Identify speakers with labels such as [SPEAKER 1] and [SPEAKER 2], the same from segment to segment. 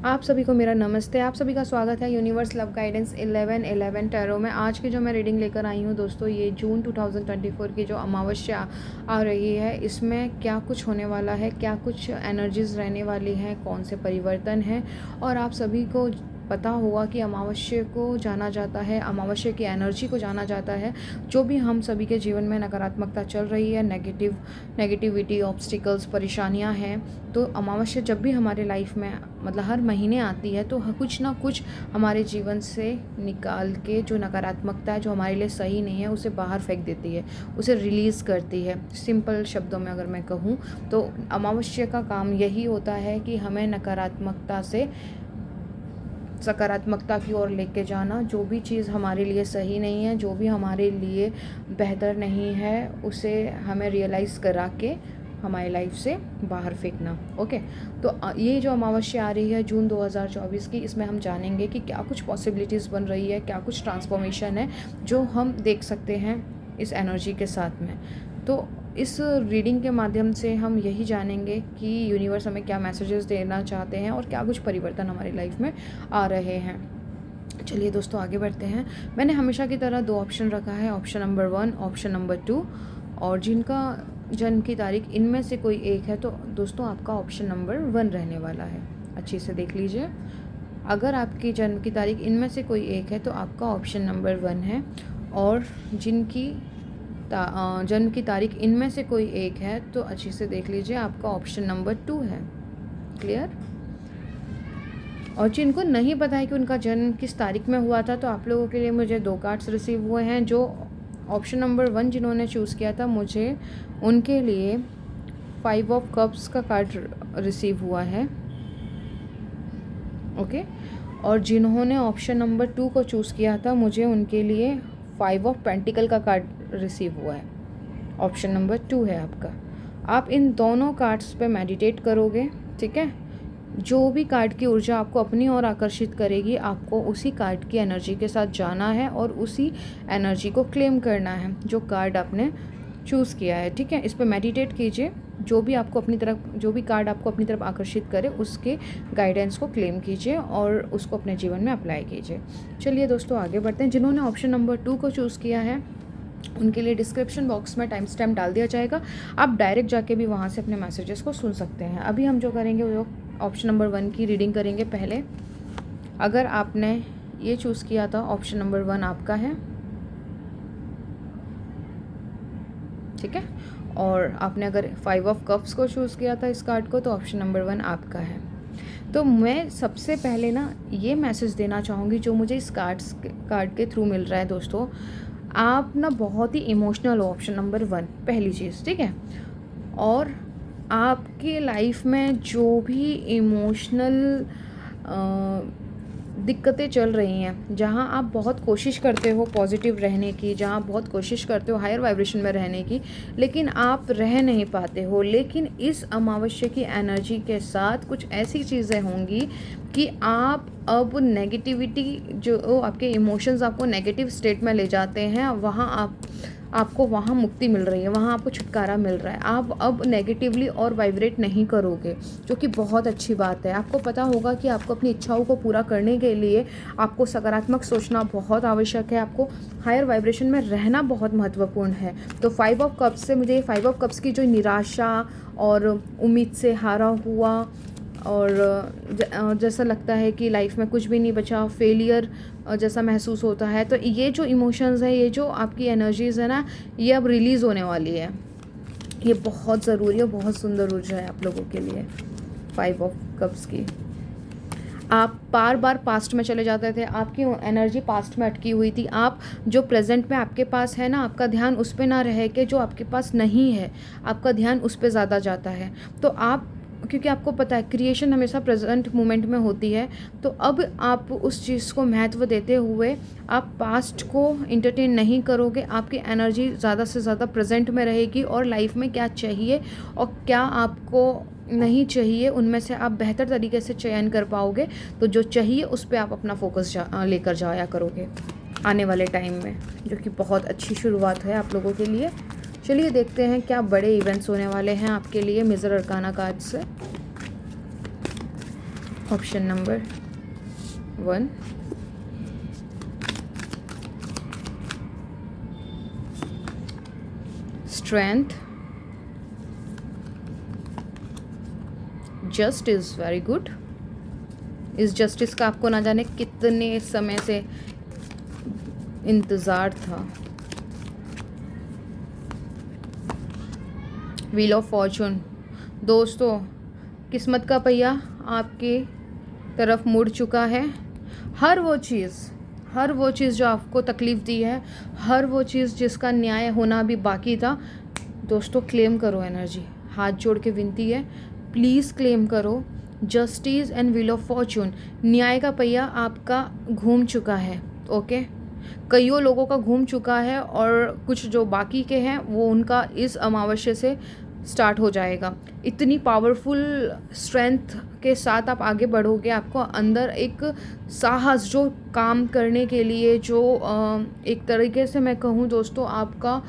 [SPEAKER 1] आप सभी को मेरा नमस्ते। आप सभी का स्वागत है यूनिवर्स लव गाइडेंस 1111 टैरो में। आज की जो मैं रीडिंग लेकर आई हूँ दोस्तों, ये जून 2024 की जो अमावस्या आ रही है, इसमें क्या कुछ होने वाला है, क्या कुछ एनर्जीज़ रहने वाली हैं, कौन से परिवर्तन हैं। और आप सभी को पता होगा कि अमावस्या को जाना जाता है, अमावस्या की एनर्जी को जाना जाता है। जो भी हम सभी के जीवन में नकारात्मकता चल रही है, नेगेटिविटी, ऑब्स्टिकल्स, परेशानियां हैं, तो अमावस्या जब भी हमारे लाइफ में मतलब हर महीने आती है, तो कुछ ना कुछ हमारे जीवन से निकाल के जो नकारात्मकता है, जो हमारे लिए सही नहीं है, उसे बाहर फेंक देती है, उसे रिलीज़ करती है। सिंपल शब्दों में अगर मैं कहूँ तो अमावस्या का काम यही होता है कि हमें नकारात्मकता से सकारात्मकता की ओर लेके जाना। जो भी चीज़ हमारे लिए सही नहीं है, जो भी हमारे लिए बेहतर नहीं है, उसे हमें रियलाइज़ करा के हमारी लाइफ से बाहर फेंकना। ओके, तो ये जो अमावस्या आ रही है जून 2024 की, इसमें हम जानेंगे कि क्या कुछ पॉसिबिलिटीज़ बन रही है, क्या कुछ ट्रांसफॉर्मेशन है जो हम देख सकते हैं इस एनर्जी के साथ में। तो इस रीडिंग के माध्यम से हम यही जानेंगे कि यूनिवर्स हमें क्या मैसेजेस देना चाहते हैं और क्या कुछ परिवर्तन हमारी लाइफ में आ रहे हैं। चलिए दोस्तों, आगे बढ़ते हैं। मैंने हमेशा की तरह 2 ऑप्शन रखा है, ऑप्शन नंबर 1, ऑप्शन नंबर 2, और जिनका जन्म की तारीख इनमें से कोई एक है, तो दोस्तों आपका ऑप्शन नंबर 1 रहने वाला है। अच्छे से देख लीजिए। अगर आपकी जन्म की तारीख इनमें से कोई एक है तो आपका ऑप्शन नंबर 1 है, और जिनकी जन्म की तारीख इनमें से कोई एक है तो अच्छे से देख लीजिए, आपका ऑप्शन नंबर 2 है। क्लियर? और जिनको नहीं पता है कि उनका जन्म किस तारीख में हुआ था, तो आप लोगों के लिए मुझे 2 कार्ड्स रिसीव हुए हैं। जो ऑप्शन नंबर 1 जिन्होंने चूज़ किया था, मुझे उनके लिए 5 ऑफ कप्स का कार्ड रिसीव हुआ है। ओके, और जिन्होंने ऑप्शन नंबर 2 को चूज़ किया था, मुझे उनके लिए 5 ऑफ पेंटिकल का कार्ड रिसीव हुआ है। ऑप्शन नंबर 2 है आपका। आप इन दोनों कार्ड्स पे मेडिटेट करोगे, ठीक है? जो भी कार्ड की ऊर्जा आपको अपनी ओर आकर्षित करेगी, आपको उसी कार्ड की एनर्जी के साथ जाना है और उसी एनर्जी को क्लेम करना है जो कार्ड आपने चूज़ किया है, ठीक है? इस पर मेडिटेट कीजिए। जो भी कार्ड आपको अपनी तरफ आकर्षित करे, उसके गाइडेंस को क्लेम कीजिए और उसको अपने जीवन में अप्लाई कीजिए। चलिए दोस्तों, आगे बढ़ते हैं। जिन्होंने ऑप्शन नंबर 2 को चूज़ किया है, उनके लिए डिस्क्रिप्शन बॉक्स में टाइम स्टैम्प डाल दिया जाएगा। आप डायरेक्ट जाके भी वहाँ से अपने मैसेजेस को सुन सकते हैं। अभी हम जो करेंगे वो ऑप्शन नंबर 1 की रीडिंग करेंगे पहले। अगर आपने ये चूज़ किया था, ऑप्शन नंबर 1 आपका है, ठीक है? और आपने अगर 5 ऑफ कप्स को चूज़ किया था इस कार्ड को, तो ऑप्शन नंबर 1 आपका है। तो मैं सबसे पहले ना ये मैसेज देना चाहूँगी जो मुझे इस कार्ड के थ्रू मिल रहा है दोस्तों। आप ना बहुत ही इमोशनल हो, ऑप्शन नंबर 1, पहली चीज़, ठीक है? और आपके लाइफ में जो भी इमोशनल दिक्कतें चल रही हैं, जहाँ आप बहुत कोशिश करते हो पॉजिटिव रहने की, जहाँ आप बहुत कोशिश करते हो हायर वाइब्रेशन में रहने की, लेकिन आप रह नहीं पाते हो। लेकिन इस अमावस्या की एनर्जी के साथ कुछ ऐसी चीज़ें होंगी कि आप अब नेगेटिविटी, जो आपके इमोशंस आपको नेगेटिव स्टेट में ले जाते हैं, वहाँ आपको वहाँ मुक्ति मिल रही है, वहाँ आपको छुटकारा मिल रहा है। आप अब नेगेटिवली और वाइब्रेट नहीं करोगे, जो कि बहुत अच्छी बात है। आपको पता होगा कि आपको अपनी इच्छाओं को पूरा करने के लिए आपको सकारात्मक सोचना बहुत आवश्यक है, आपको हायर वाइब्रेशन में रहना बहुत महत्वपूर्ण है। तो 5 ऑफ कप्स से मुझे 5 ऑफ कप्स की जो निराशा और उम्मीद से हारा हुआ और जैसा लगता है कि लाइफ में कुछ भी नहीं बचा, फेलियर जैसा महसूस होता है, तो ये जो इमोशंस है, ये जो आपकी एनर्जीज़ है ना, ये अब रिलीज़ होने वाली है। ये बहुत ज़रूरी है, बहुत सुंदर ऊर्जा है आप लोगों के लिए 5 ऑफ कप्स की। आप बार बार पास्ट में चले जाते थे, आपकी एनर्जी पास्ट में अटकी हुई थी। आप जो प्रेजेंट में आपके पास है ना, आपका ध्यान उस पर ना रह के जो आपके पास नहीं है, आपका ध्यान उस पर ज़्यादा जाता है। तो आप, क्योंकि आपको पता है क्रिएशन हमेशा प्रेजेंट मोमेंट में होती है, तो अब आप उस चीज़ को महत्व देते हुए आप पास्ट को इंटरटेन नहीं करोगे। आपकी एनर्जी ज़्यादा से ज़्यादा प्रेजेंट में रहेगी और लाइफ में क्या चाहिए और क्या आपको नहीं चाहिए, उनमें से आप बेहतर तरीके से चयन कर पाओगे। तो जो चाहिए उस पर आप अपना फोकस लेकर जाया करोगे आने वाले टाइम में, जो कि बहुत अच्छी शुरुआत है आप लोगों के लिए। चलिए देखते हैं क्या बड़े इवेंट्स होने वाले हैं आपके लिए मेजर अरकाना कार्ड से। Option number 1, strength, justice. Very good. इस जस्टिस का आपको ना जाने कितने समय से इंतज़ार था। Wheel of Fortune. दोस्तों, किस्मत का पहिया आपकी तरफ मुड़ चुका है। हर वो चीज़ जो आपको तकलीफ़ दी है, हर वो चीज़ जिसका न्याय होना अभी बाकी था, दोस्तों क्लेम करो एनर्जी। हाथ जोड़ के विनती है, प्लीज़ क्लेम करो justice and wheel of Fortune. न्याय का पहिया आपका घूम चुका है। ओके, कईयों लोगों का घूम चुका है और कुछ जो बाकी के हैं वो उनका इस अमावस्या से स्टार्ट हो जाएगा। इतनी पावरफुल स्ट्रेंथ के साथ आप आगे बढ़ोगे। आपको अंदर एक साहस, जो काम करने के लिए, जो एक तरीके से मैं कहूँ दोस्तों, आपका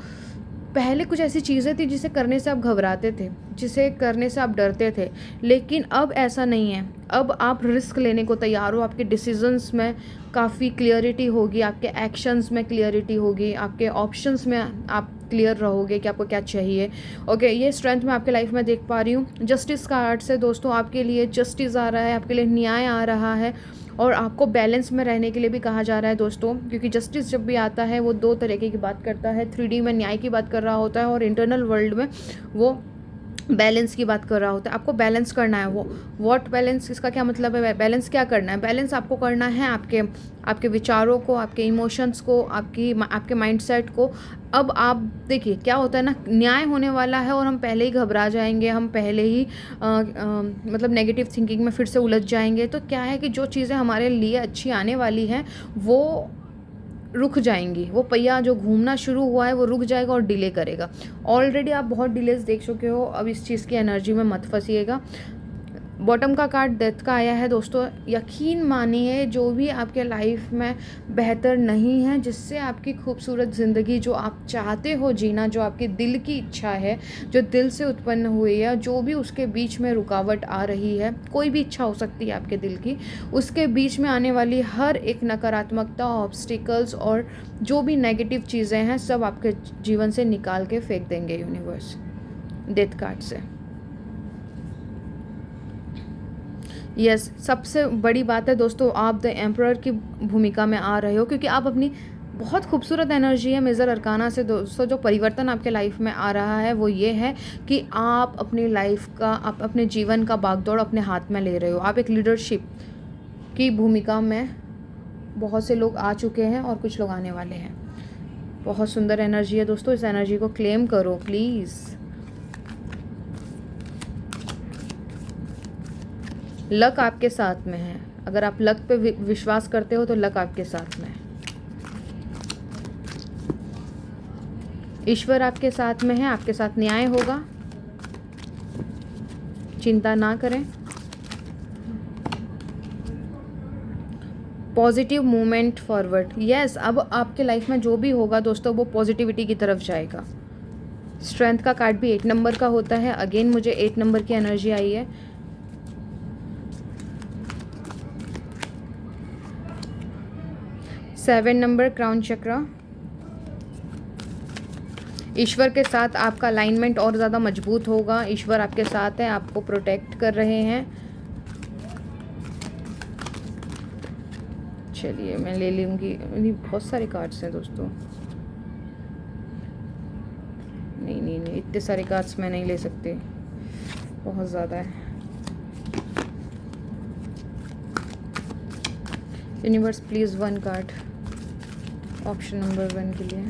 [SPEAKER 1] पहले कुछ ऐसी चीज़ें थी जिसे करने से आप घबराते थे, जिसे करने से आप डरते थे, लेकिन अब ऐसा नहीं है। अब आप रिस्क लेने को तैयार हो। आपके डिसीजंस में काफ़ी क्लियरिटी होगी, आपके एक्शंस में क्लियरिटी होगी, आपके ऑप्शंस में आप क्लियर रहोगे कि आपको क्या चाहिए। ओके, ये स्ट्रेंथ मैं आपके लाइफ में देख पा रही हूँ। जस्टिस कार्ड से दोस्तों आपके लिए जस्टिस आ रहा है, आपके लिए न्याय आ रहा है और आपको बैलेंस में रहने के लिए भी कहा जा रहा है दोस्तों, क्योंकि जस्टिस जब भी आता है वो दो तरीके की बात करता है। 3D में न्याय की बात कर रहा होता है और इंटरनल वर्ल्ड में वो बैलेंस की बात कर रहा होता है। आपको बैलेंस करना है। वो व्हाट बैलेंस, इसका क्या मतलब है? बैलेंस क्या करना है? बैलेंस आपको करना है आपके विचारों को, आपके इमोशंस को, आपके माइंडसेट को। अब आप देखिए क्या होता है ना, न्याय होने वाला है और हम पहले ही घबरा जाएंगे, हम पहले ही मतलब नेगेटिव थिंकिंग में फिर से उलझ जाएंगे। तो क्या है कि जो चीज़ें हमारे लिए अच्छी आने वाली हैं वो रुक जाएंगी। वो पहिया जो घूमना शुरू हुआ है वो रुक जाएगा और डिले करेगा। ऑलरेडी आप बहुत डिलेज देख चुके हो। अब इस चीज़ की एनर्जी में मत फंसिएगा। बॉटम का कार्ड डेथ का आया है दोस्तों। यकीन मानिए, जो भी आपके लाइफ में बेहतर नहीं है, जिससे आपकी खूबसूरत ज़िंदगी जो आप चाहते हो जीना, जो आपके दिल की इच्छा है, जो दिल से उत्पन्न हुई है, जो भी उसके बीच में रुकावट आ रही है, कोई भी इच्छा हो सकती है आपके दिल की, उसके बीच में आने वाली हर एक नकारात्मकता, ऑब्स्टिकल्स और जो भी नेगेटिव चीज़ें हैं, सब आपके जीवन से निकाल के फेंक देंगे यूनिवर्स डेथ कार्ड से। यस, सबसे बड़ी बात है दोस्तों, आप द एम्परर की भूमिका में आ रहे हो, क्योंकि आप अपनी बहुत खूबसूरत एनर्जी है मेजर अरकाना से दोस्तों। जो परिवर्तन आपके लाइफ में आ रहा है वो ये है कि आप अपनी लाइफ का, आप अपने जीवन का बागडोर अपने हाथ में ले रहे हो। आप एक लीडरशिप की भूमिका में, बहुत से लोग आ चुके हैं और कुछ लोग आने वाले हैं। बहुत सुंदर एनर्जी है दोस्तों, इस एनर्जी को क्लेम करो प्लीज़। लक आपके साथ में है। अगर आप लक पे विश्वास करते हो तो लक आपके साथ में है। ईश्वर आपके साथ में है, आपके साथ न्याय होगा, चिंता ना करें। Positive movement forward. यस, अब आपके लाइफ में जो भी होगा दोस्तों वो पॉजिटिविटी की तरफ जाएगा। स्ट्रेंथ का कार्ड भी 8 नंबर का होता है। अगेन मुझे 8 नंबर की एनर्जी आई है। सेवन नंबर क्राउन चक्रा। ईश्वर के साथ आपका अलाइनमेंट और ज़्यादा मजबूत होगा। ईश्वर आपके साथ है, आपको प्रोटेक्ट कर रहे हैं। चलिए मैं ले लूँगी, बहुत सारे कार्ड्स हैं दोस्तों। नहीं, इतने सारे कार्ड्स मैं नहीं ले सकती, बहुत ज़्यादा है। Universe please 1 card option number 1 के लिए।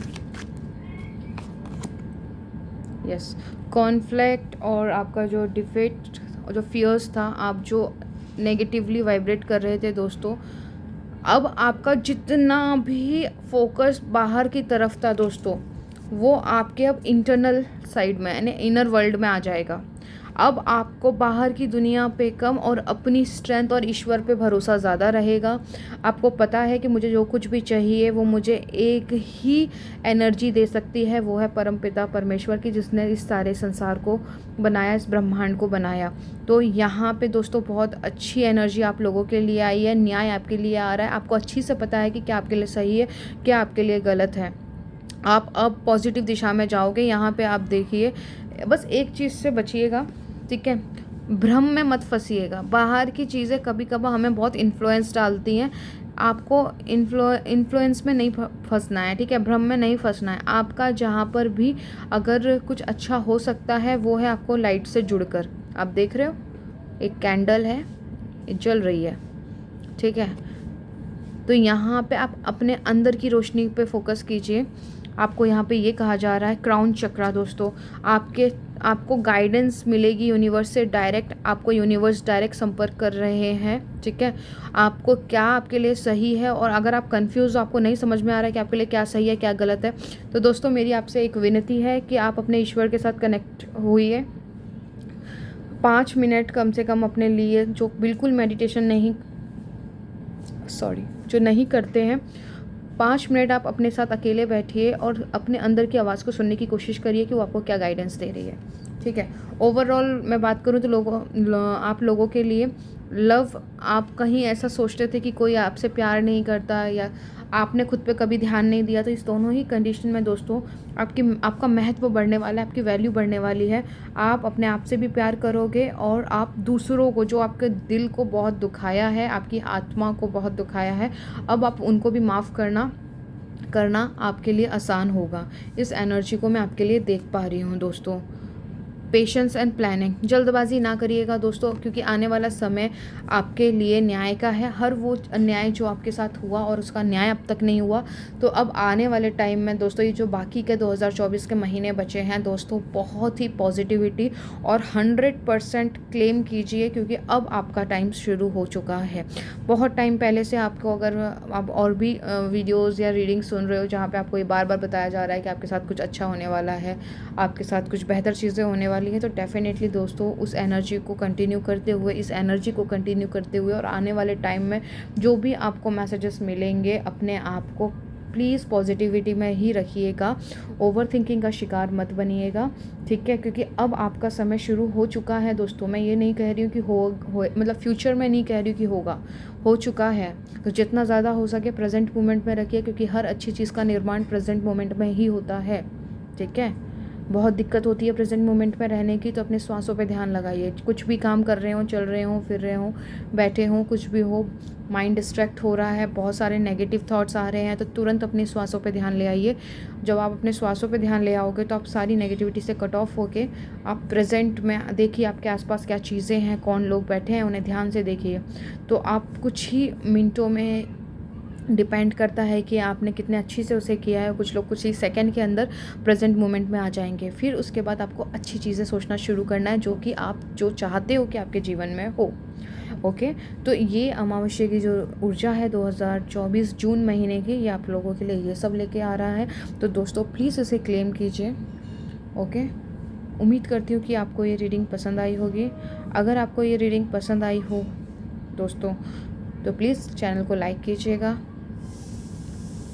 [SPEAKER 1] यस, कॉन्फ्लिक्ट और आपका जो डिफेक्ट और जो फियर्स था, आप जो नेगेटिवली वाइब्रेट कर रहे थे दोस्तों, अब आपका जितना भी फोकस बाहर की तरफ था दोस्तों, वो आपके अब इंटरनल साइड में यानी इनर वर्ल्ड में आ जाएगा। अब आपको बाहर की दुनिया पे कम और अपनी स्ट्रेंथ और ईश्वर पे भरोसा ज़्यादा रहेगा। आपको पता है कि मुझे जो कुछ भी चाहिए वो मुझे एक ही एनर्जी दे सकती है, वो है परमपिता परमेश्वर की, जिसने इस सारे संसार को बनाया, इस ब्रह्मांड को बनाया। तो यहाँ पे दोस्तों बहुत अच्छी एनर्जी आप लोगों के लिए आई है, न्याय आपके लिए आ रहा है। आपको अच्छी से पता है कि क्या आपके लिए सही है, क्या आपके लिए गलत है। आप अब पॉजिटिव दिशा में जाओगे। यहाँ पे आप देखिए, बस एक चीज़ से बचिएगा, ठीक है, भ्रम में मत फंसिएगा। बाहर की चीज़ें कभी कभार हमें बहुत इन्फ्लुएंस डालती हैं, आपको इन्फ्लुएंस में नहीं फंसना है, ठीक है, भ्रम में नहीं फंसना है। आपका जहाँ पर भी अगर कुछ अच्छा हो सकता है वो है आपको लाइट से जुड़कर। आप देख रहे हो एक कैंडल है, ये जल रही है, ठीक है। तो यहाँ पे आप अपने अंदर की रोशनी पे फोकस कीजिए। आपको यहाँ पे ये कहा जा रहा है क्राउन चक्रा दोस्तों, आपको गाइडेंस मिलेगी यूनिवर्स से डायरेक्ट। आपको यूनिवर्स डायरेक्ट संपर्क कर रहे हैं, ठीक है। आपको क्या आपके लिए सही है, और अगर आप कंफ्यूज, आपको नहीं समझ में आ रहा है कि आपके लिए क्या सही है क्या गलत है, तो दोस्तों मेरी आपसे एक विनती है कि आप अपने ईश्वर के साथ कनेक्ट हुइए। 5 मिनट कम से कम अपने लिए, जो बिल्कुल मेडिटेशन नहीं, जो नहीं करते हैं, 5 मिनट आप अपने साथ अकेले बैठिए और अपने अंदर की आवाज़ को सुनने की कोशिश करिए कि वो आपको क्या गाइडेंस दे रही है, ठीक है। ओवरऑल मैं बात करूँ तो आप लोगों के लिए लव, आप कहीं ऐसा सोचते थे कि कोई आपसे प्यार नहीं करता या आपने खुद पे कभी ध्यान नहीं दिया, तो इस दोनों ही कंडीशन में दोस्तों आपका महत्व बढ़ने वाला है, आपकी वैल्यू बढ़ने वाली है। आप अपने आप से भी प्यार करोगे और आप दूसरों को, जो आपके दिल को बहुत दुखाया है, आपकी आत्मा को बहुत दुखाया है, अब आप उनको भी माफ़ करना आपके लिए आसान होगा। इस एनर्जी को मैं आपके लिए देख पा रही हूँ दोस्तों। पेशेंस एंड प्लानिंग, जल्दबाजी ना करिएगा दोस्तों, क्योंकि आने वाला समय आपके लिए न्याय का है। हर वो अन्याय जो आपके साथ हुआ और उसका न्याय अब तक नहीं हुआ, तो अब आने वाले टाइम में दोस्तों, ये जो बाकी के 2024 के महीने बचे हैं दोस्तों, बहुत ही पॉजिटिविटी और 100% क्लेम कीजिए, क्योंकि अब आपका टाइम शुरू हो चुका है। बहुत टाइम पहले से आपको, अगर आप और भी वीडियोज़ या रीडिंग सुन रहे हो जहाँ पर आपको ये बार बार बताया जा रहा है कि आपके साथ कुछ अच्छा होने वाला है, आपके साथ कुछ बेहतर चीज़ें होने वाली है, तो डेफिनेटली दोस्तों उस एनर्जी को कंटिन्यू करते हुए, इस एनर्जी को कंटिन्यू करते हुए, और आने वाले टाइम में जो भी आपको मैसेजेस मिलेंगे, अपने आप को प्लीज़ पॉजिटिविटी में ही रखिएगा। ओवर थिंकिंग का शिकार मत बनिएगा, ठीक है, क्योंकि अब आपका समय शुरू हो चुका है दोस्तों। मैं ये नहीं कह रही हूँ कि हो मतलब फ्यूचर में नहीं कह रही हूँ कि होगा, हो चुका है। तो जितना ज़्यादा हो सके प्रेजेंट मोमेंट में रखिए, क्योंकि हर अच्छी चीज़ का निर्माण प्रेजेंट मोमेंट में ही होता है, ठीक है। बहुत दिक्कत होती है प्रेजेंट मोमेंट में रहने की, तो अपने श्वासों पे ध्यान लगाइए। कुछ भी काम कर रहे हो, चल रहे हो, फिर रहे हो, बैठे हो, कुछ भी हो, माइंड डिस्ट्रैक्ट हो रहा है, बहुत सारे नेगेटिव थॉट्स आ रहे हैं, तो तुरंत अपने श्वासों पे ध्यान ले आइए। जब आप अपने श्वासों पे ध्यान ले आओगे तो आप सारी नेगेटिविटी से कट ऑफ होके आप प्रेजेंट में देखिए आपके आसपास क्या चीज़ें हैं, कौन लोग बैठे हैं, उन्हें ध्यान से देखिए। तो आप कुछ ही मिनटों में, डिपेंड करता है कि आपने कितने अच्छी से उसे किया है, कुछ लोग कुछ ही सेकंड के अंदर प्रेजेंट मोमेंट में आ जाएंगे। फिर उसके बाद आपको अच्छी चीज़ें सोचना शुरू करना है, जो कि आप जो चाहते हो कि आपके जीवन में हो। ओके, तो ये अमावस्या की जो ऊर्जा है 2024 जून महीने की, ये आप लोगों के लिए ये सब लेके आ रहा है। तो दोस्तों प्लीज़ इसे क्लेम कीजिए। ओके, उम्मीद करती हूँ कि आपको ये रीडिंग पसंद आई होगी। अगर आपको ये रीडिंग पसंद आई हो दोस्तों, तो प्लीज़ चैनल को लाइक कीजिएगा,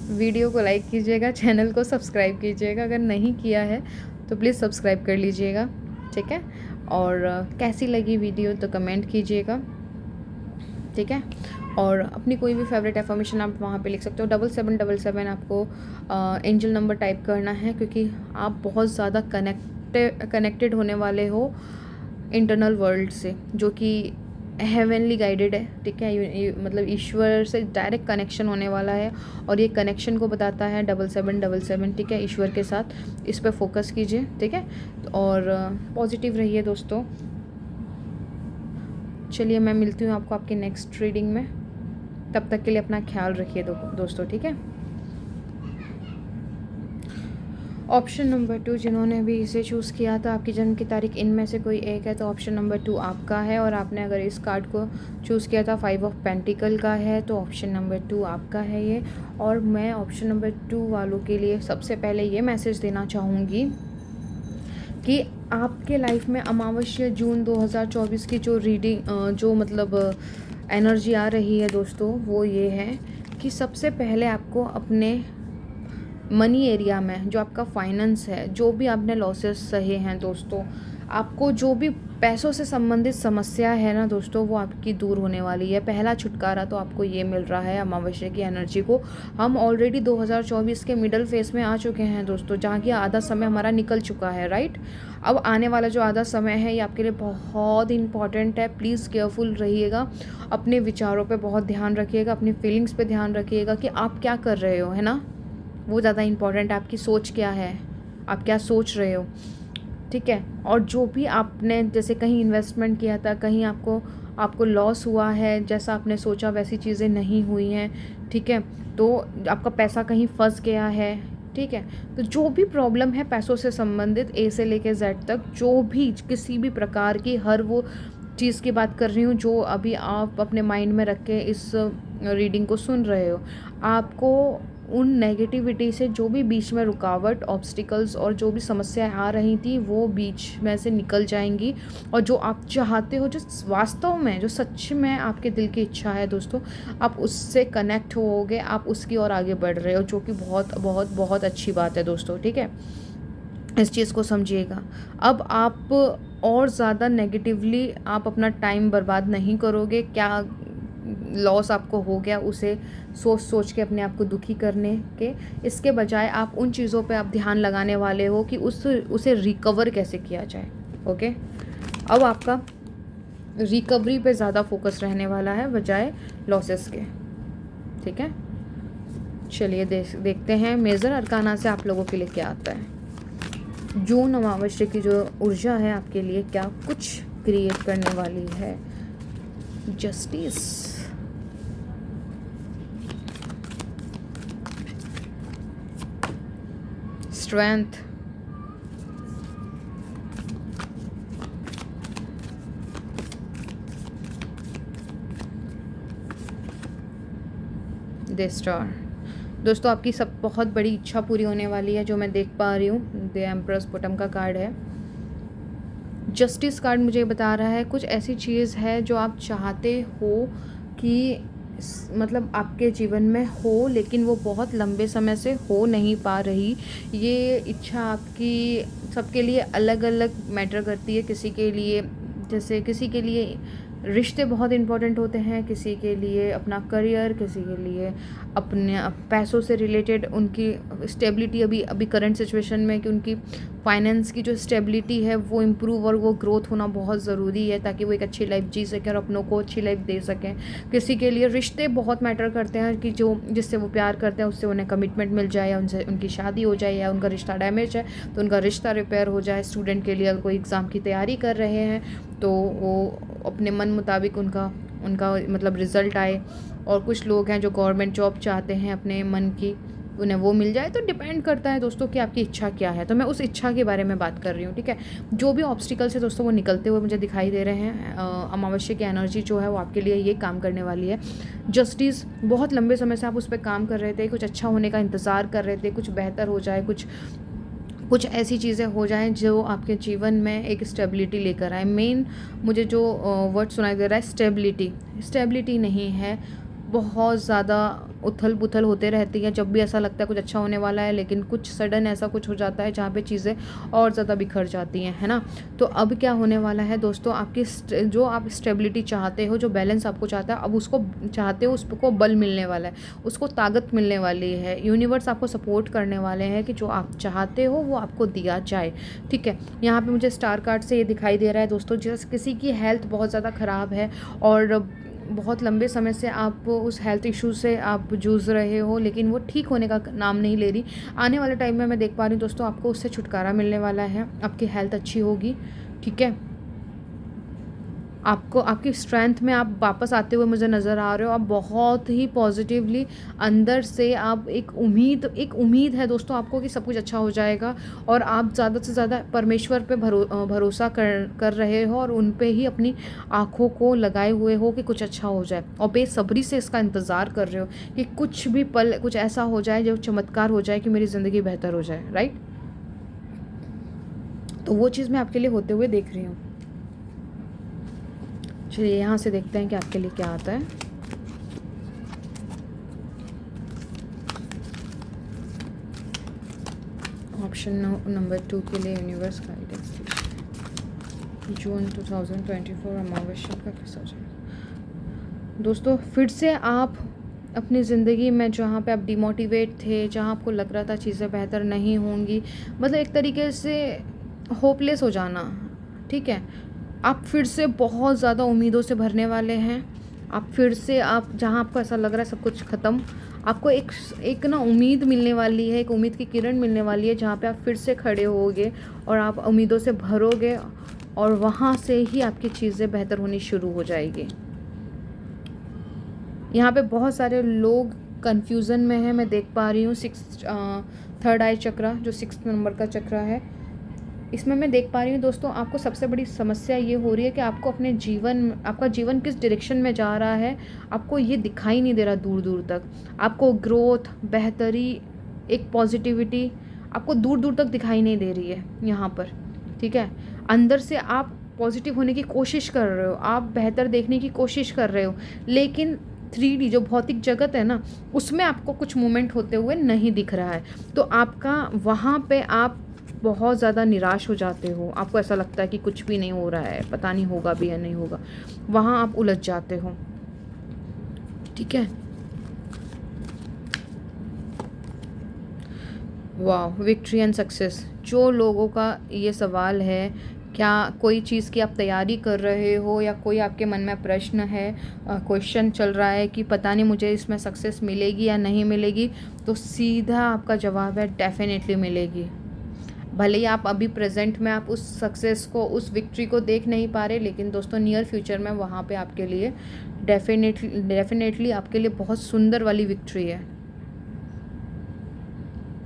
[SPEAKER 1] वीडियो को लाइक कीजिएगा, चैनल को सब्सक्राइब कीजिएगा। अगर नहीं किया है तो प्लीज़ सब्सक्राइब कर लीजिएगा, ठीक है। और कैसी लगी वीडियो तो कमेंट कीजिएगा, ठीक है। और अपनी कोई भी फेवरेट एफर्मेशन आप वहाँ पे लिख सकते हो। 7777 आपको एंजल नंबर टाइप करना है, क्योंकि आप बहुत ज़्यादा कनेक्टेड होने वाले हो इंटरनल वर्ल्ड से, जो कि हेवनली गाइडेड है, ठीक है। मतलब ईश्वर से डायरेक्ट कनेक्शन होने वाला है, और ये कनेक्शन को बताता है 7777, ठीक है, ईश्वर के साथ। इस पर फोकस कीजिए, ठीक है। और पॉजिटिव रहिए दोस्तों। चलिए मैं मिलती हूँ आपको आपकी नेक्स्ट रीडिंग में। तब तक के लिए अपना ख्याल रखिए दोस्तों, ठीक है। ऑप्शन नंबर 2 जिन्होंने भी इसे चूज़ किया था, आपकी जन्म की तारीख इनमें से कोई एक है, तो ऑप्शन नंबर 2 आपका है। और आपने अगर इस कार्ड को चूज़ किया था 5 ऑफ पेंटिकल का है, तो ऑप्शन नंबर 2 आपका है ये। और मैं ऑप्शन नंबर 2 वालों के लिए सबसे पहले ये मैसेज देना चाहूँगी कि आपके लाइफ में अमावस्या जून 2024 की जो रीडिंग जो मतलब एनर्जी आ रही है दोस्तों, वो ये है कि सबसे पहले आपको अपने मनी एरिया में जो आपका फाइनेंस है, जो भी आपने लॉसेस सहे हैं दोस्तों, आपको जो भी पैसों से संबंधित समस्या है ना दोस्तों, वो आपकी दूर होने वाली है। पहला छुटकारा तो आपको ये मिल रहा है अमावस्या की एनर्जी को। हम ऑलरेडी 2024 के मिडल फेस में आ चुके हैं दोस्तों, जहाँ की आधा समय हमारा निकल चुका है, राइट। अब आने वाला जो आधा समय है ये आपके लिए बहुत इंपॉर्टेंट है। प्लीज़ केयरफुल रहिएगा, अपने विचारों पे बहुत ध्यान रखिएगा, अपनी फीलिंग्स पे ध्यान रखिएगा कि आप क्या कर रहे हो, है ना। वो ज़्यादा इम्पॉर्टेंट है, आपकी सोच क्या है, आप क्या सोच रहे हो, ठीक है। और जो भी आपने जैसे कहीं इन्वेस्टमेंट किया था, कहीं आपको लॉस हुआ है, जैसा आपने सोचा वैसी चीज़ें नहीं हुई हैं, ठीक है, तो आपका पैसा कहीं फंस गया है, ठीक है। तो जो भी प्रॉब्लम है पैसों से संबंधित, ए से लेके जेड तक, जो भी किसी भी प्रकार की, हर वो चीज़ की बात कर रही हूँ जो अभी आप अपने माइंड में रख के इस रीडिंग को सुन रहे हो, आपको उन नेगेटिविटी से जो भी बीच में रुकावट, ऑब्स्टिकल्स और जो भी समस्याएं आ रही थी, वो बीच में से निकल जाएंगी। और जो आप चाहते हो, जो वास्तव में, जो सच में आपके दिल की इच्छा है दोस्तों, आप उससे कनेक्ट होगे, आप उसकी ओर आगे बढ़ रहे हो, जो कि बहुत बहुत बहुत अच्छी बात है दोस्तों, ठीक है। इस चीज़ को समझिएगा। अब आप और ज़्यादा नेगेटिवली आप अपना टाइम बर्बाद नहीं करोगे। क्या लॉस आपको हो गया उसे सोच सोच के अपने आप को दुखी करने के, इसके बजाय आप उन चीज़ों पे आप ध्यान लगाने वाले हो कि उसे रिकवर कैसे किया जाए। ओके, अब आपका रिकवरी पे ज़्यादा फोकस रहने वाला है बजाय लॉसेस के, ठीक है। चलिए देखते हैं मेजर अरकाना से आप लोगों के लिए क्या आता है। जून अमावस्या की जो ऊर्जा है आपके लिए क्या कुछ क्रिएट करने वाली है। Justice, strength, the star. दोस्तों आपकी सब बहुत बड़ी इच्छा पूरी होने वाली है, जो मैं देख पा रही हूँ। द एम्प्रेस बॉटम का कार्ड है। जस्टिस कार्ड मुझे बता रहा है कुछ ऐसी चीज़ है जो आप चाहते हो कि मतलब आपके जीवन में हो, लेकिन वो बहुत लंबे समय से हो नहीं पा रही। ये इच्छा आपकी सबके लिए अलग अलग मैटर करती है। किसी के लिए, जैसे किसी के लिए रिश्ते बहुत इम्पोर्टेंट होते हैं, किसी के लिए अपना करियर, किसी के लिए अपने पैसों से रिलेटेड उनकी स्टेबिलिटी, अभी करंट सिचुएशन में कि उनकी फाइनेंस की जो स्टेबिलिटी है वो इम्प्रूव और वो ग्रोथ होना बहुत ज़रूरी है, ताकि वो एक अच्छी लाइफ जी सकें और अपनों को अच्छी लाइफ दे सकें। किसी के लिए रिश्ते बहुत मैटर करते हैं कि जो जिससे वो प्यार करते हैं उससे उन्हें कमिटमेंट मिल जाए, या उनसे उनकी शादी हो जाए, या उनका रिश्ता डैमेज है तो उनका रिश्ता रिपेयर हो जाए। स्टूडेंट के लिए अगर कोई एग्ज़ाम की तैयारी कर रहे हैं तो वो अपने मन मुताबिक उनका मतलब रिज़ल्ट आए। और कुछ लोग हैं जो गवर्नमेंट जॉब चाहते हैं अपने मन की, उन्हें वो मिल जाए। तो डिपेंड करता है दोस्तों कि आपकी इच्छा क्या है। तो मैं उस इच्छा के बारे में बात कर रही हूँ, ठीक है। जो भी ऑब्स्टिकल्स है दोस्तों वो निकलते हुए मुझे दिखाई दे रहे हैं। अमावस्या की एनर्जी जो है वो आपके लिए ये काम करने वाली है। जस्टिस, बहुत लंबे समय से आप उस पर काम कर रहे थे, कुछ अच्छा होने का इंतज़ार कर रहे थे, कुछ बेहतर हो जाए, कुछ ऐसी चीज़ें हो जाएं जो आपके जीवन में एक स्टेबिलिटी लेकर आए। मेन मुझे जो वर्ड सुनाई दे रहा है, स्टेबिलिटी नहीं है। बहुत ज़्यादा उथल पुथल होते रहती है जब भी ऐसा लगता है कुछ अच्छा होने वाला है, लेकिन कुछ सडन ऐसा कुछ हो जाता है जहाँ पे चीज़ें और ज़्यादा बिखर जाती हैं, है ना। तो अब क्या होने वाला है दोस्तों, आपकी जो आप स्टेबिलिटी चाहते हो, जो बैलेंस आपको चाहता है, अब उसको चाहते हो, उसको बल मिलने वाला है, उसको ताकत मिलने वाली है। यूनिवर्स आपको सपोर्ट करने वाले हैं कि जो आप चाहते हो वो आपको दिया जाए, ठीक है। यहाँ पर मुझे स्टार कार्ड से ये दिखाई दे रहा है दोस्तों, जिस किसी की हेल्थ बहुत ज़्यादा ख़राब है और बहुत लंबे समय से आप उस हेल्थ इशू से आप जूझ रहे हो, लेकिन वो ठीक होने का नाम नहीं ले रही। आने वाले टाइम में मैं देख पा रही हूँ दोस्तों, आपको उससे छुटकारा मिलने वाला है, आपकी हेल्थ अच्छी होगी, ठीक है। आपको आपकी स्ट्रेंथ में आप वापस आते हुए मुझे नज़र आ रहे हो। आप बहुत ही पॉजिटिवली अंदर से आप एक उम्मीद है दोस्तों आपको कि सब कुछ अच्छा हो जाएगा, और आप ज़्यादा से ज़्यादा परमेश्वर पे भरोसा कर रहे हो और उन पे ही अपनी आँखों को लगाए हुए हो कि कुछ अच्छा हो जाए, और बेसब्री से इसका इंतज़ार कर रहे हो कि कुछ भी पल कुछ ऐसा हो जाए जो चमत्कार हो जाए कि मेरी ज़िंदगी बेहतर हो जाए, राइट। तो वो चीज़ मैं आपके लिए होते हुए देख रही हूँ। चलिए यहाँ से देखते हैं कि आपके लिए क्या आता है। ऑप्शन नंबर 2 के लिए यूनिवर्स गाइडेंस जून 2024 अमावस्या का कैसा जाएगा। दोस्तों फिर से आप अपनी ज़िंदगी में जहाँ पे आप डिमोटिवेट थे, जहाँ आपको लग रहा था चीज़ें बेहतर नहीं होंगी, मतलब एक तरीके से होपलेस हो जाना, ठीक है, आप फिर से बहुत ज़्यादा उम्मीदों से भरने वाले हैं। आप फिर से आप जहाँ आपको ऐसा लग रहा है सब कुछ ख़त्म, आपको एक ना उम्मीद मिलने वाली है, एक उम्मीद की किरण मिलने वाली है, जहाँ पे आप फिर से खड़े होगे और आप उम्मीदों से भरोगे और वहाँ से ही आपकी चीज़ें बेहतर होनी शुरू हो जाएगी। यहाँ पे बहुत सारे लोग कन्फ्यूज़न में हैं, मैं देख पा रही हूँ। थर्ड आई चक्रा जो 6 नंबर का चक्रा है, इसमें मैं देख पा रही हूँ दोस्तों, आपको सबसे बड़ी समस्या ये हो रही है कि आपको अपने आपका जीवन किस डायरेक्शन में जा रहा है, आपको ये दिखाई नहीं दे रहा दूर दूर तक। आपको ग्रोथ, बेहतरी, एक पॉजिटिविटी आपको दूर दूर तक दिखाई नहीं दे रही है यहाँ पर, ठीक है। अंदर से आप पॉजिटिव होने की कोशिश कर रहे हो, आप बेहतर देखने की कोशिश कर रहे हो, लेकिन 3D जो भौतिक जगत है ना, उसमें आपको कुछ मूवमेंट होते हुए नहीं दिख रहा है। तो आपका वहाँ पे आप बहुत ज़्यादा निराश हो जाते हो, आपको ऐसा लगता है कि कुछ भी नहीं हो रहा है, पता नहीं होगा भी या नहीं होगा, वहाँ आप उलझ जाते हो, ठीक है। वाह, विक्ट्री एंड सक्सेस। जो लोगों का ये सवाल है, क्या कोई चीज़ की आप तैयारी कर रहे हो या कोई आपके मन में प्रश्न है, क्वेश्चन चल रहा है कि पता नहीं मुझे इसमें सक्सेस मिलेगी या नहीं मिलेगी, तो सीधा आपका जवाब है डेफिनेटली मिलेगी। भले ही आप अभी प्रेजेंट में आप उस सक्सेस को, उस विक्ट्री को देख नहीं पा रहे, लेकिन दोस्तों नियर फ्यूचर में वहाँ पे आपके लिए डेफिनेटली आपके लिए बहुत सुंदर वाली विक्ट्री है।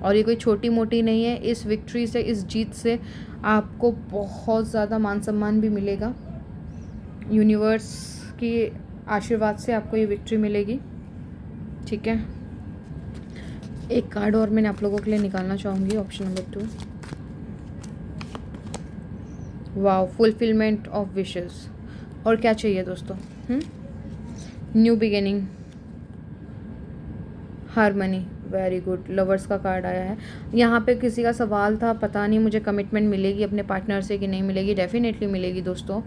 [SPEAKER 1] और ये कोई छोटी मोटी नहीं है। इस विक्ट्री से, इस जीत से आपको बहुत ज़्यादा मान सम्मान भी मिलेगा। यूनिवर्स की आशीर्वाद से आपको ये विक्ट्री मिलेगी, ठीक है। एक कार्ड और मैंने आप लोगों के लिए निकालना चाहूँगी, option number 2। Wow, fulfilment of wishes. और क्या चाहिए दोस्तों? New beginning, harmony, very good. Lovers का कार्ड आया है। यहाँ पे किसी का सवाल था, पता नहीं मुझे कमिटमेंट मिलेगी अपने पार्टनर से कि नहीं मिलेगी। डेफिनेटली मिलेगी दोस्तों।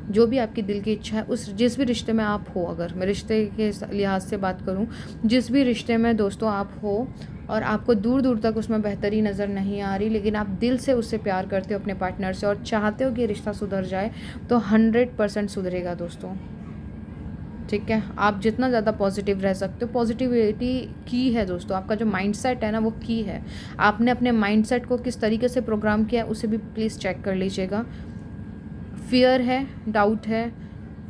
[SPEAKER 1] जो भी आपकी दिल की इच्छा है, उस जिस भी रिश्ते में आप हो, अगर मैं रिश्ते के लिहाज से बात करूँ, जिस भी रिश्ते में दोस्तों आप हो और आपको दूर दूर तक उसमें बेहतरी नज़र नहीं आ रही, लेकिन आप दिल से उससे प्यार करते हो अपने पार्टनर से और चाहते हो कि रिश्ता सुधर जाए, तो 100% सुधरेगा दोस्तों, ठीक है। आप जितना ज़्यादा पॉजिटिव रह सकते हो, पॉजिटिविटी की है दोस्तों। आपका जो माइंडसेट है ना, वो की है। आपने अपने माइंडसेट को किस तरीके से प्रोग्राम किया है, उसे भी प्लीज़ चेक कर लीजिएगा। फियर है, डाउट है,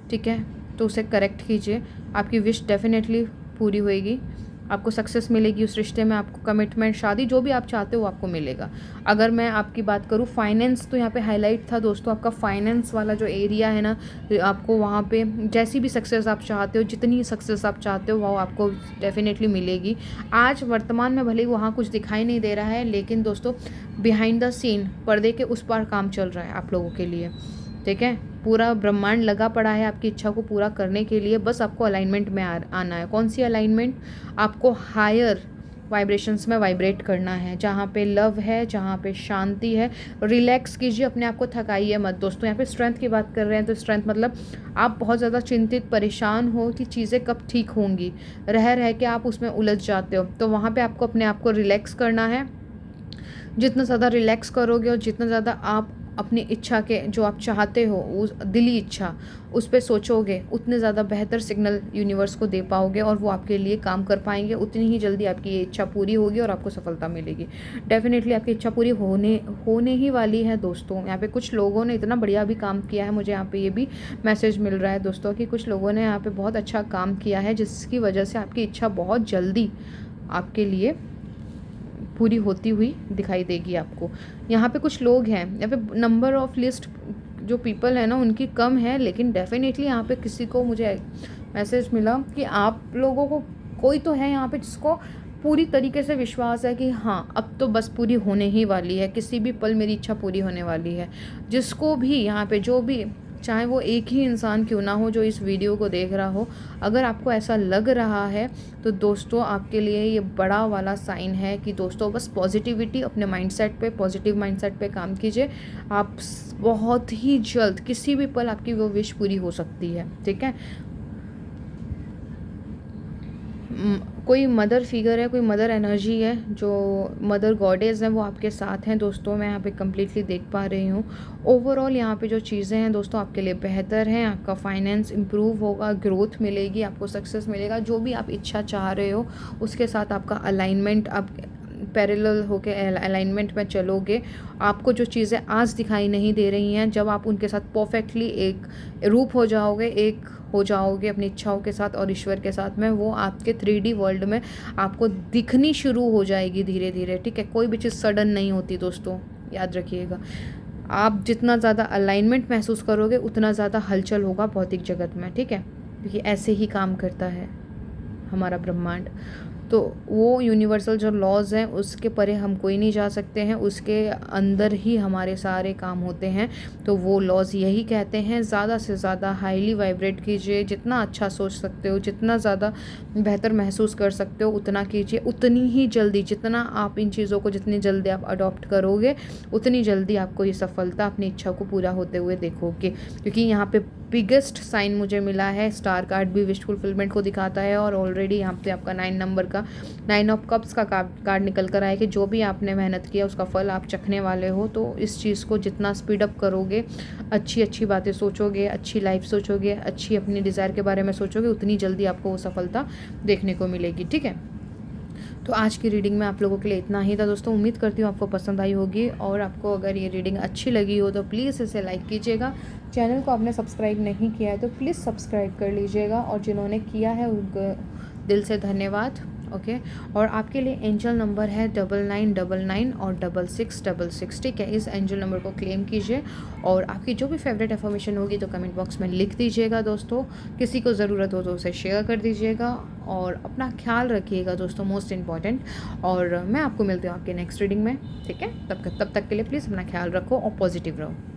[SPEAKER 1] ठीक है, तो उसे करेक्ट कीजिए। आपकी विश डेफिनेटली पूरी होएगी, आपको सक्सेस मिलेगी उस रिश्ते में। आपको कमिटमेंट, शादी, जो भी आप चाहते हो आपको मिलेगा। अगर मैं आपकी बात करूँ फाइनेंस, तो यहाँ पे हाईलाइट था दोस्तों आपका फाइनेंस वाला जो एरिया है ना, आपको वहाँ पे जैसी भी सक्सेस आप चाहते हो, जितनी सक्सेस आप चाहते हो, वो आपको डेफिनेटली मिलेगी। आज वर्तमान में भले ही वहाँ कुछ दिखाई नहीं दे रहा है, लेकिन दोस्तों बिहाइंड द सीन, पर्दे के उस पार काम चल रहा है आप लोगों के लिए, ठीक है। पूरा ब्रह्मांड लगा पड़ा है आपकी इच्छा को पूरा करने के लिए। बस आपको अलाइनमेंट में आना है। कौन सी अलाइनमेंट? आपको हायर वाइब्रेशंस में वाइब्रेट करना है, जहाँ पे लव है, जहाँ पे शांति है। रिलैक्स कीजिए, अपने आप को थकाइए मत दोस्तों। यहाँ पे स्ट्रेंथ की बात कर रहे हैं, तो स्ट्रेंथ मतलब आप बहुत ज़्यादा चिंतित, परेशान हो कि चीज़ें कब ठीक होंगी, रह के आप उसमें उलझ जाते हो, तो वहाँ पर आपको अपने आप को रिलैक्स करना है। जितना ज़्यादा रिलैक्स करोगे और जितना ज़्यादा आप अपनी इच्छा के, जो आप चाहते हो, उस दिली इच्छा, उस पर सोचोगे, उतने ज़्यादा बेहतर सिग्नल यूनिवर्स को दे पाओगे और वो आपके लिए काम कर पाएंगे। उतनी ही जल्दी आपकी ये इच्छा पूरी होगी और आपको सफलता मिलेगी। डेफिनेटली आपकी इच्छा पूरी होने ही वाली है दोस्तों। यहाँ पे कुछ लोगों ने इतना बढ़िया भी काम किया है, मुझे यहाँ पे ये भी मैसेज मिल रहा है दोस्तों कि कुछ लोगों ने यहाँ पे बहुत अच्छा काम किया है, जिसकी वजह से आपकी इच्छा बहुत जल्दी आपके लिए पूरी होती हुई दिखाई देगी आपको। यहाँ पे कुछ लोग हैं, यहाँ पे नंबर ऑफ लिस्ट जो पीपल है ना उनकी कम है, लेकिन डेफिनेटली यहाँ पे किसी को मुझे मैसेज मिला कि आप लोगों को कोई तो है यहाँ पे जिसको पूरी तरीके से विश्वास है कि हाँ, अब तो बस पूरी होने ही वाली है, किसी भी पल मेरी इच्छा पूरी होने वाली है। जिसको भी यहाँ पे जो भी, चाहे वो एक ही इंसान क्यों ना हो जो इस वीडियो को देख रहा हो, अगर आपको ऐसा लग रहा है तो दोस्तों आपके लिए ये बड़ा वाला साइन है कि दोस्तों बस पॉजिटिविटी, अपने माइंडसेट पे, पॉजिटिव माइंडसेट पे काम कीजिए। आप बहुत ही जल्द, किसी भी पल आपकी वो विश पूरी हो सकती है, ठीक है। कोई मदर फिगर है, कोई मदर एनर्जी है, जो मदर गॉडेस हैं वो आपके साथ हैं दोस्तों, मैं यहाँ पे कम्प्लीटली देख पा रही हूँ। ओवरऑल यहाँ पे जो चीज़ें हैं दोस्तों आपके लिए बेहतर हैं, आपका फाइनेंस इम्प्रूव होगा, ग्रोथ मिलेगी, आपको सक्सेस मिलेगा, जो भी आप इच्छा चाह रहे हो उसके साथ आपका अलाइनमेंट, आप पैरेलल होके अलाइनमेंट में चलोगे। आपको जो चीज़ें आज दिखाई नहीं दे रही हैं, जब आप उनके साथ परफेक्टली एक रूप हो जाओगे, एक हो जाओगे अपनी इच्छाओं के साथ और ईश्वर के साथ में, वो आपके 3D वर्ल्ड में आपको दिखनी शुरू हो जाएगी धीरे धीरे, ठीक है। कोई भी चीज़ सडन नहीं होती दोस्तों, याद रखिएगा। आप जितना ज़्यादा अलाइनमेंट महसूस करोगे उतना ज़्यादा हलचल होगा भौतिक जगत में, ठीक है, क्योंकि ऐसे ही काम करता है हमारा ब्रह्मांड। तो वो यूनिवर्सल जो लॉज हैं उसके परे हम कोई नहीं जा सकते हैं, उसके अंदर ही हमारे सारे काम होते हैं। तो वो लॉज यही कहते हैं, ज़्यादा से ज़्यादा हाईली वाइब्रेट कीजिए, जितना अच्छा सोच सकते हो, जितना ज़्यादा बेहतर महसूस कर सकते हो उतना कीजिए। उतनी ही जल्दी, जितना आप इन चीज़ों को जितनी जल्दी आप अडॉप्ट करोगे उतनी जल्दी आपको ये सफलता अपनी इच्छा को पूरा होते हुए देखोगे। क्योंकि यहाँ पे बिगेस्ट साइन मुझे मिला है, स्टार कार्ड भी विश फुलफिलमेंट को दिखाता है, और ऑलरेडी यहाँ पे आपका 9 नंबर का 9 ऑफ कप्स का कार्ड निकल कर आया कि जो भी आपने मेहनत किया उसका फल आप चखने वाले हो। तो इस चीज़ को जितना स्पीड अप करोगे, अच्छी अच्छी बातें सोचोगे, अच्छी लाइफ सोचोगे, अच्छी अपनी डिज़ायर के बारे में सोचोगे, उतनी जल्दी आपको वो सफलता देखने को मिलेगी, ठीक है। तो आज की रीडिंग में आप लोगों के लिए इतना ही था दोस्तों। उम्मीद करती हूँ आपको पसंद आई होगी, और आपको अगर ये रीडिंग अच्छी लगी हो तो प्लीज़ इसे लाइक कीजिएगा। चैनल को आपने सब्सक्राइब नहीं किया है तो प्लीज़ सब्सक्राइब कर लीजिएगा, और जिन्होंने किया है उनको दिल से धन्यवाद, ओके। और आपके लिए एंजल नंबर है 9999 और 6666, ठीक है। इस एंजल नंबर को क्लेम कीजिए, और आपकी जो भी फेवरेट इन्फॉर्मेशन होगी तो कमेंट बॉक्स में लिख दीजिएगा दोस्तों। किसी को ज़रूरत हो तो उसे शेयर कर दीजिएगा, और अपना ख्याल रखिएगा दोस्तों, मोस्ट इम्पॉर्टेंट। और मैं आपको मिलती हूँ आपके नेक्स्ट रीडिंग में, ठीक है। तब तक के लिए प्लीज़ अपना ख्याल रखो और पॉजिटिव रहो।